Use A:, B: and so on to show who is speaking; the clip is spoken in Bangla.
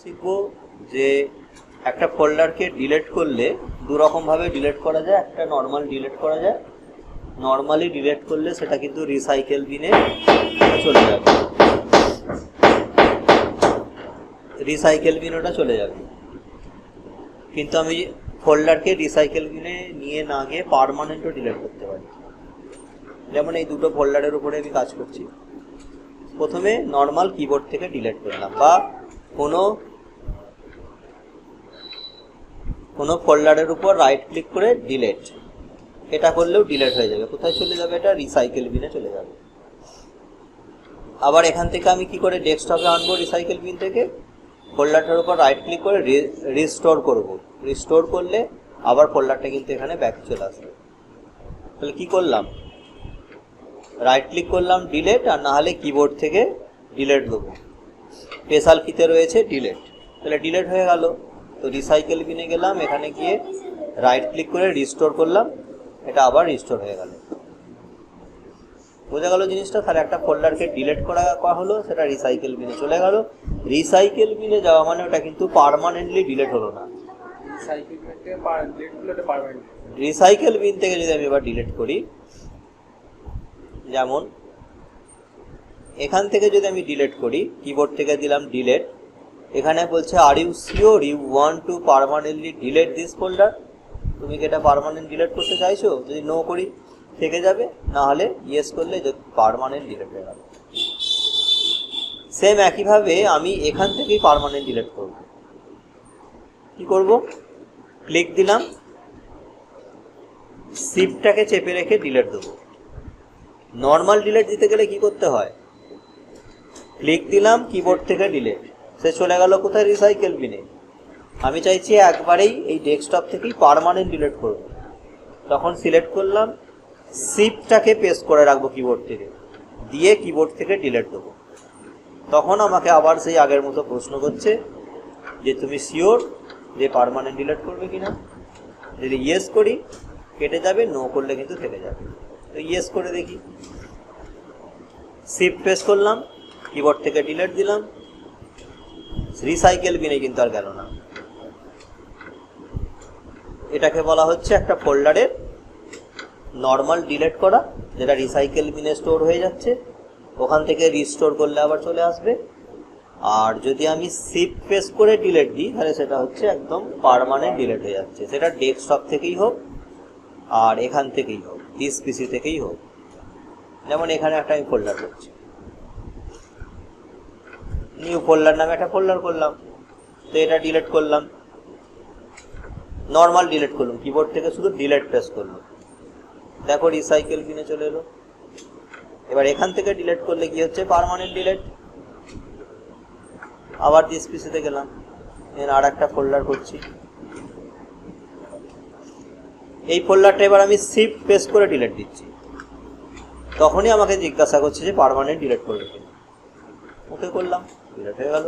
A: শিখব যে একটা ফোল্ডারকে ডিলিট করলে দু রকম ভাবে ডিলিট করা যায়। একটা নর্মাল ডিলিট করা যায়, নর্মালি ডিলিট করলে সেটা কিন্তু রিসাইকেল বিনে চলে যাবে, রিসাইকেল বিন ওটা চলে যাবে। কিন্তু আমি ফোল্ডারকে রিসাইকেল বিনে নিয়ে না গিয়ে পার্মানেন্টও ডিলিট করতে পারি। যেমন এই দুটো ফোল্ডারের উপরে আমি কাজ করছি। প্রথমে নর্মাল কিবোর্ড থেকে ডিলিট করলাম, বা কোনো ফোল্ডারের উপর রাইট ক্লিক করে ডিলিট, এটা করলেও ডিলিট হয়ে যাবে। কোথায় চলে যাবে? এটা রিসাইকেল বিনে চলে যাবে। আবার এখান থেকে আমি কি করে ডেস্কটপে আনবো? রিসাইকেল বিন থেকে ফোল্ডারটার উপর রাইট ক্লিক করে রিস্টোর করব। রিস্টোর করলে আবার ফোল্ডারটা কিন্তু এখানে ব্যাক চলে আসবে। তাহলে কি করলাম? রাইট ক্লিক করলাম ডিলিট, আর না হলে কিবোর্ড থেকে ডিলিট দেবো। স্পেশাল কিতে রয়েছে ডিলিট, তাহলে ডিলিট হয়ে গেল। তো রিসাইকেল বিনে গেলাম, এখানে গিয়ে রাইট ক্লিক করে রিস্টোর করলাম, এটা আবার রিস্টোর হয়ে গেল। বোঝা গেল জিনিসটা? তাহলে একটা ফোল্ডারকে ডিলিট করা হলো, সেটা রিসাইকেল বিনে চলে গেল। রিসাইকেল বিনে যাওয়া মানে ওটা কিন্তু পার্মানেন্টলি ডিলিট হলো না। রিসাইকেল বিন থেকে যদি আমি এবার ডিলিট করি, যেমন এখান থেকে যদি আমি ডিলিট করি, কিবোর্ড থেকে দিলাম ডিলিট, এখানে বলছে are you sure you want to permanently delete this folder? তুমি কি এটা পার্মানেন্ট ডিলিট করতে চাইছো? যদি নো করি থেকে যাবে, না হলে ইয়েস করলে পার্মানেন্ট ডিলিট হয়ে যাবে। সেম একইভাবে আমি এখান থেকেই পার্মানেন্ট ডিলিট করব। কি করব? ক্লিক দিলাম, শিফটটাকে চেপে রেখে ডিলিট দেবো। নর্মাল ডিলিট দিতে গেলে কি করতে হয়? ক্লিক দিলাম, কিবোর্ড থেকে ডিলিট, সে চলে গেল কোথায়? রিসাইকেল বিনে। আমি চাইছি একবারেই এই ডেস্কটপ থেকেই পার্মানেন্ট ডিলিট করব। তখন সিলেক্ট করলাম, শিফটটাকে প্রেস করে রাখবো কিবোর্ড থেকে, দিয়ে কিবোর্ড থেকে ডিলিট দেবো। তখন আমাকে আবার সেই আগের মতো প্রশ্ন করছে যে তুমি শিওর যে পার্মানেন্ট ডিলিট করবে কিনা? যদি ইয়েস করি কেটে যাবে, নো করলে কিন্তু থেকে যাবে। তো ইয়েস করে দেখি, শিফট প্রেস করলাম, কিবোর্ড থেকে ডিলিট দিলাম, রিসাইকেল বিনে কিন্তু আর গেল না। এটাকে বলা হচ্ছে একটা ফোল্ডারের নর্মাল ডিলিট করা, যেটা রিসাইকেল বিনে স্টোর হয়ে যাচ্ছে, ওখান থেকে রিস্টোর করলে আবার চলে আসবে। আর যদি আমি শিফট প্রেস করে ডিলিট দিই, তাহলে সেটা হচ্ছে একদম পার্মানেন্ট ডিলিট হয়ে যাচ্ছে। সেটা ডেস্কটপ থেকেই হোক আর এখান থেকেই হোক, দিস পিসি থেকেই হোক। যেমন এখানে একটা আমি ফোল্ডার করছি, নিউ ফোল্ডার নামে একটা ফোল্ডার করলাম, তো এটা ডিলিট করলাম, নর্মাল ডিলিট করলাম, কিবোর্ড থেকে শুধু ডিলিট প্রেস করলাম, দেখো রিসাইকেল বিনে চলে এলো। এবার এখান থেকে ডিলিট করলে কি হচ্ছে? Permanent delete. আবার দিস পিসিতে গেলাম, আর একটা ফোল্ডার করছি, এই ফোল্ডারটা এবার আমি শিফট প্রেস করে ডিলিট দিচ্ছি। তখনই আমাকে জিজ্ঞাসা করছে যে পার্মানেন্ট ডিলিট করবে কিনা। ওকে করলাম, ডিলিট হয়ে গেল।